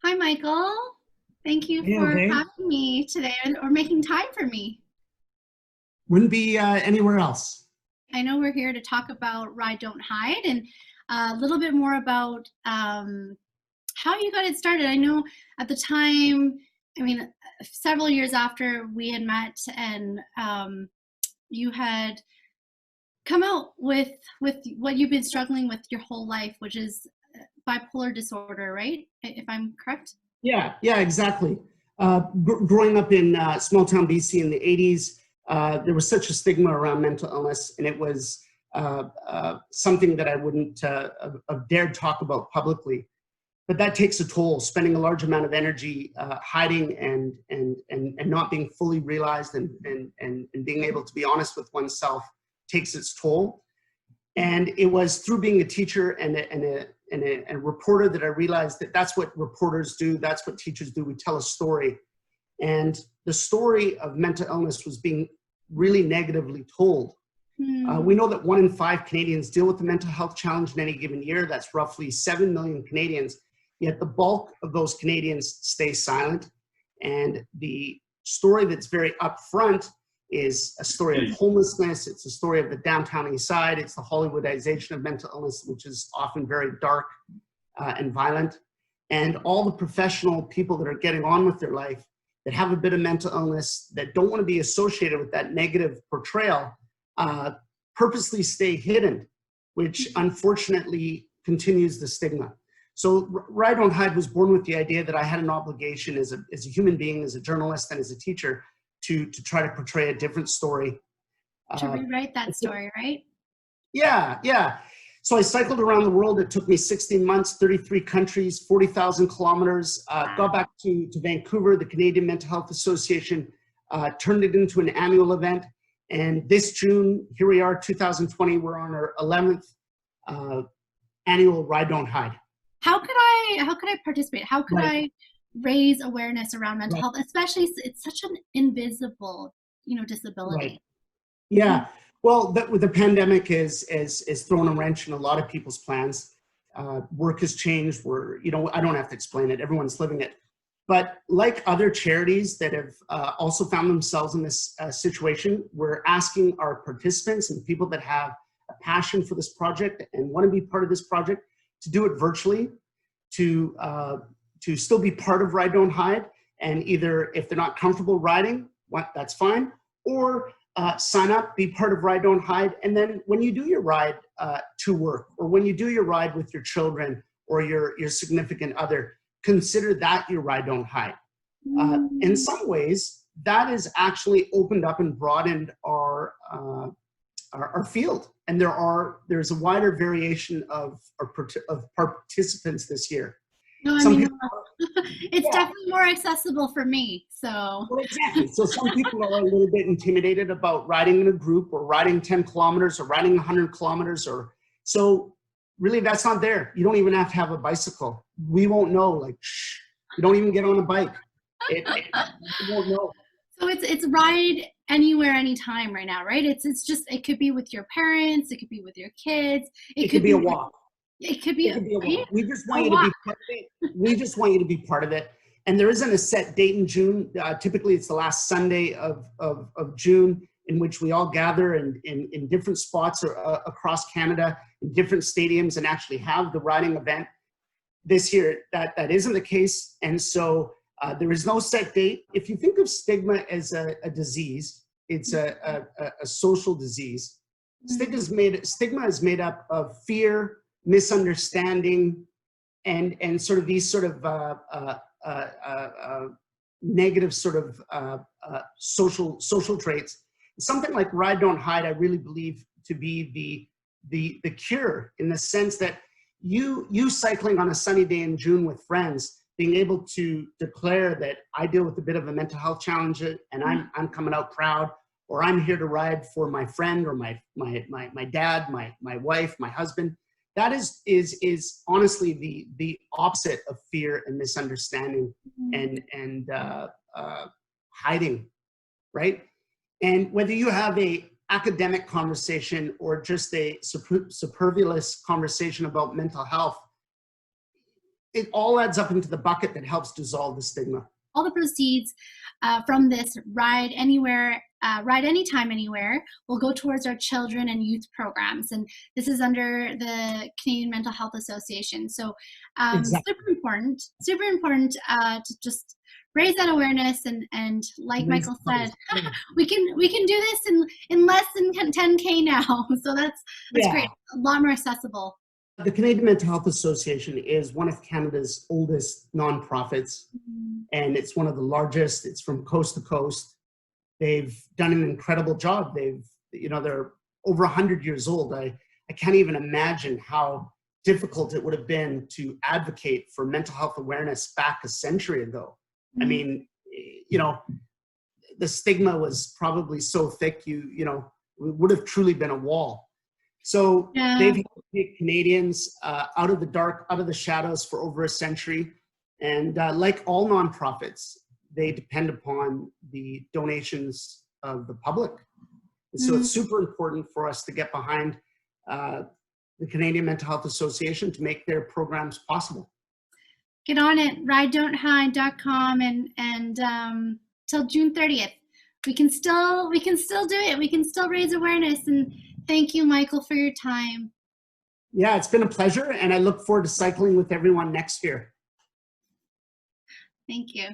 Hi, Michael. Thank you Yeah, for okay. having me today or making time for me. Wouldn't be anywhere else. I know we're here to talk about Ride, Don't Hide and a little bit more about how you got it started. I know at the time, I mean, several years after we had met and you had come out with what you've been struggling with your whole life, which is bipolar disorder, right? If I'm correct? Yeah, exactly. Growing up in small town BC in the 80s, there was such a stigma around mental illness, and it was something that I wouldn't have dared talk about publicly. But that takes a toll, spending a large amount of energy hiding and not being fully realized and being able to be honest with oneself takes its toll. And it was through being a teacher and a reporter that I realized that that's what reporters do. That's what teachers do. We tell a story. And the story of mental illness was being really negatively told. Hmm. We know that 1 in 5 Canadians deal with a mental health challenge in any given year. That's roughly 7 million Canadians. Yet the bulk of those Canadians stay silent. And the story that's very upfront is a story of homelessness. It's a story of the downtown east side. It's the Hollywoodization of mental illness, which is often very dark and violent. And all the professional people that are getting on with their life that have a bit of mental illness, that don't want to be associated with that negative portrayal, purposely stay hidden, which unfortunately continues the stigma. So Ride Don't Hide was born with the idea that I had an obligation as a human being, as a journalist, and as a teacher to try to portray a different story. To Uh, rewrite that story, right? yeah. So I cycled around the world. It took me 16 months, 33 countries, 40,000 kilometers. Got back to Vancouver, the Canadian Mental Health Association, turned it into an annual event. And this June, here we are, 2020, we're on our 11th annual Ride Don't Hide. How could I participate? How could Right, I raise awareness around mental right, health, especially it's such an invisible, right. disability. Yeah. Well, with the pandemic is thrown a wrench in a lot of people's plans. Work has changed. I don't have to explain it. Everyone's living it. But like other charities that have also found themselves in this situation, we're asking our participants and people that have a passion for this project and want to be part of this project to do it virtually, to still be part of Ride Don't Hide, and either if they're not comfortable riding, that's fine, or sign up, be part of Ride Don't Hide, and then when you do your ride to work, or when you do your ride with your children or your significant other, consider that your Ride Don't Hide. In Mm. some ways, that has actually opened up and broadened our field, and there's a wider variation of participants this year. No, I Some mean, people, it's yeah, definitely more accessible for me. So, well, exactly. So some people are a little bit intimidated about riding in a group or riding 10 kilometers or riding 100 kilometers. So really that's not there. You don't even have to have a bicycle. We won't know, like, shh, you don't even get on a bike. You won't know. so it's ride anywhere, anytime right now, right? It's just it could be with your parents, it could be with your kids, it It could could be a be walk. it could be It could be a right? walk. We just A want you to walk. be part of it. We just want you to be part of it. And there isn't a set date in June. Typically, it's the last Sunday of June, in which we all gather in different spots across Canada, in different stadiums, and actually have the riding event. This year, that isn't the case. And so there is no set date. If you think of stigma as a disease, it's a social disease. Mm. Stigma is made up of fear, misunderstanding, and sort of these sort of negative sort of social traits. Something like Ride Don't Hide, I really believe to be the cure, in the sense that you cycling on a sunny day in June with friends, being able to declare that I deal with a bit of a mental health challenge and I'm coming out proud, or I'm here to ride for my friend or my dad, my wife, my husband. That is honestly the opposite of fear and misunderstanding and hiding, right? And whether you have a academic conversation or just a superfluous conversation about mental health, it all adds up into the bucket that helps dissolve the stigma. All the proceeds from this Ride Anywhere, Ride Anytime Anywhere will go towards our children and youth programs. And this is under the Canadian Mental Health Association. So Exactly. super important to just raise that awareness. And like Michael said, we can do this in less than 10K now. So that's great. A lot more accessible. The Canadian Mental Health Association is one of Canada's oldest nonprofits, and it's one of the largest. It's from coast to coast. They've done an incredible job. They're over 100 years old. I can't even imagine how difficult it would have been to advocate for mental health awareness back a century ago. I mean, the stigma was probably so thick, it would have truly been a wall. So they've helped take Canadians out of the dark, out of the shadows for over a century. And like all nonprofits, they depend upon the donations of the public. And so it's super important for us to get behind the Canadian Mental Health Association to make their programs possible. Get on it, ridedon'thide.com, and till June 30th. We can still do it. We can still raise awareness. And thank you, Michael, for your time. Yeah, it's been a pleasure, and I look forward to cycling with everyone next year. Thank you.